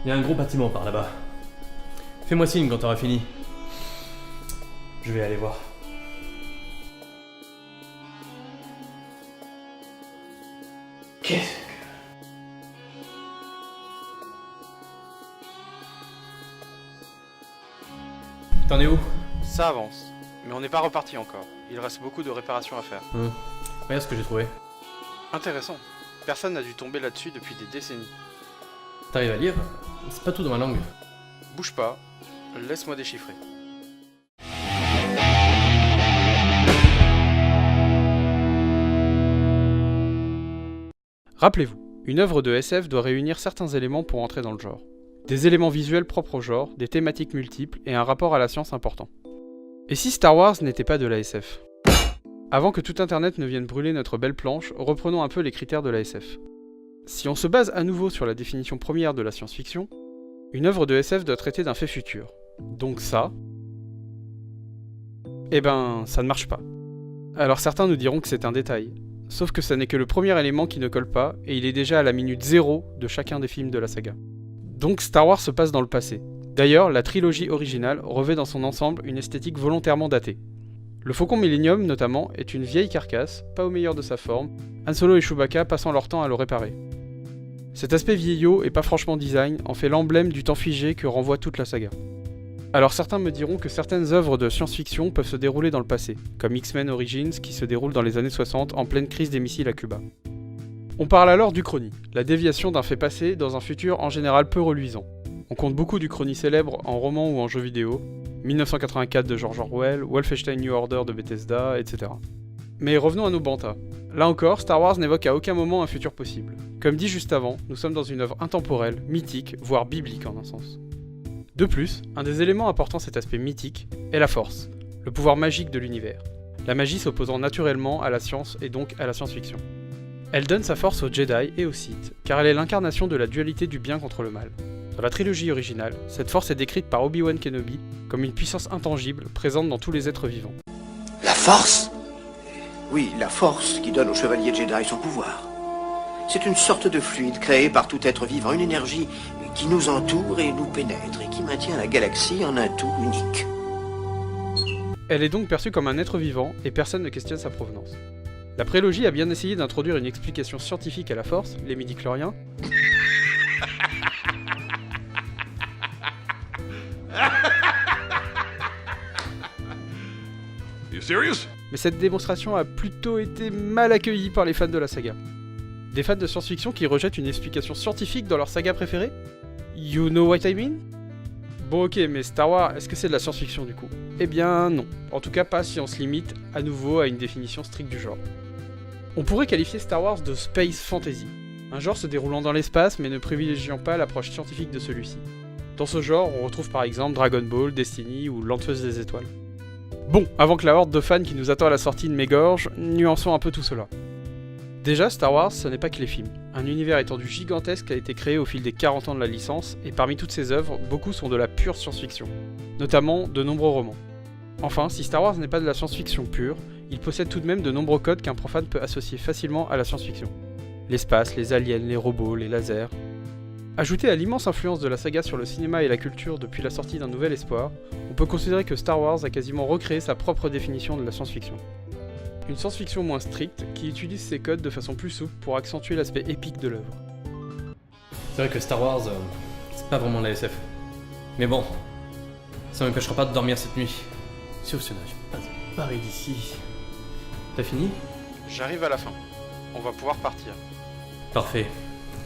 Il y a un gros bâtiment par là-bas. Fais-moi signe quand t'auras fini. Je vais aller voir. Qu'est-ce que... T'en es où? Ça avance, mais on n'est pas reparti encore. Il reste beaucoup de réparations à faire. Regarde ce que j'ai trouvé. Intéressant. Personne n'a dû tomber là-dessus depuis des décennies. T'arrives à lire? C'est pas tout dans ma langue. Bouge pas, laisse-moi déchiffrer. Rappelez-vous, une œuvre de SF doit réunir certains éléments pour entrer dans le genre. Des éléments visuels propres au genre, des thématiques multiples et un rapport à la science important. Et si Star Wars n'était pas de la SF? Avant que tout internet ne vienne brûler notre belle planche, reprenons un peu les critères de la SF. Si on se base à nouveau sur la définition première de la science-fiction, une œuvre de SF doit traiter d'un fait futur. Donc ça... Eh ben, ça ne marche pas. Alors certains nous diront que c'est un détail. Sauf que ça n'est que le premier élément qui ne colle pas, et il est déjà à la minute 0 de chacun des films de la saga. Donc Star Wars se passe dans le passé. D'ailleurs, la trilogie originale revêt dans son ensemble une esthétique volontairement datée. Le Faucon Millennium, notamment, est une vieille carcasse, pas au meilleur de sa forme, Han Solo et Chewbacca passant leur temps à le réparer. Cet aspect vieillot et pas franchement design en fait l'emblème du temps figé que renvoie toute la saga. Alors certains me diront que certaines œuvres de science-fiction peuvent se dérouler dans le passé, comme X-Men Origins qui se déroule dans les années 60 en pleine crise des missiles à Cuba. On parle alors d'Uchronie, la déviation d'un fait passé dans un futur en général peu reluisant. On compte beaucoup d'Uchronie célèbres en roman ou en jeu vidéo, 1984 de George Orwell, Wolfenstein New Order de Bethesda, etc. Mais revenons à nos bantas. Là encore, Star Wars n'évoque à aucun moment un futur possible. Comme dit juste avant, nous sommes dans une œuvre intemporelle, mythique, voire biblique en un sens. De plus, un des éléments apportant cet aspect mythique est la Force, le pouvoir magique de l'univers. La magie s'opposant naturellement à la science et donc à la science-fiction. Elle donne sa force aux Jedi et aux Sith, car elle est l'incarnation de la dualité du bien contre le mal. Dans la trilogie originale, cette force est décrite par Obi-Wan Kenobi comme une puissance intangible présente dans tous les êtres vivants. La force? Oui, la force qui donne au chevalier Jedi son pouvoir. C'est une sorte de fluide créé par tout être vivant, une énergie qui nous entoure et nous pénètre et qui maintient la galaxie en un tout unique. Elle est donc perçue comme un être vivant et personne ne questionne sa provenance. La prélogie a bien essayé d'introduire une explication scientifique à la force, les midi-chloriens, mais cette démonstration a plutôt été mal accueillie par les fans de la saga. Des fans de science-fiction qui rejettent une explication scientifique dans leur saga préférée? You know what I mean? Bon ok, mais Star Wars, est-ce que c'est de la science-fiction du coup? Eh bien non, en tout cas pas si on se limite à nouveau à une définition stricte du genre. On pourrait qualifier Star Wars de space fantasy, un genre se déroulant dans l'espace mais ne privilégiant pas l'approche scientifique de celui-ci. Dans ce genre, on retrouve par exemple Dragon Ball, Destiny ou L'Enteuse des Étoiles. Bon, avant que la horde de fans qui nous attend à la sortie de m'égorge, nuançons un peu tout cela. Déjà, Star Wars, ce n'est pas que les films. Un univers étendu gigantesque a été créé au fil des 40 ans de la licence, et parmi toutes ces œuvres, beaucoup sont de la pure science-fiction, notamment de nombreux romans. Enfin, si Star Wars n'est pas de la science-fiction pure, il possède tout de même de nombreux codes qu'un profane peut associer facilement à la science-fiction. L'espace, les aliens, les robots, les lasers... Ajouté à l'immense influence de la saga sur le cinéma et la culture depuis la sortie d'Un Nouvel Espoir, on peut considérer que Star Wars a quasiment recréé sa propre définition de la science-fiction. Une science-fiction moins stricte, qui utilise ses codes de façon plus souple pour accentuer l'aspect épique de l'œuvre. C'est vrai que Star Wars, c'est pas vraiment la SF. Mais bon, ça m'empêchera pas de dormir cette nuit. Sauf si on n'arrive pas à barrer d'ici. T'as fini? J'arrive à la fin. On va pouvoir partir. Parfait.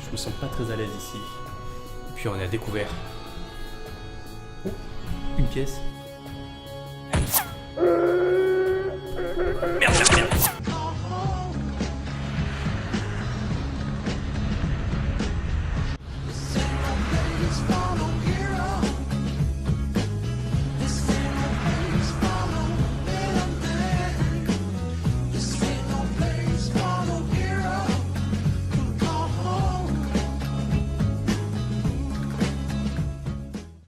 Je me sens pas très à l'aise ici. Et puis on est à découvert. Oh, une pièce. Merde!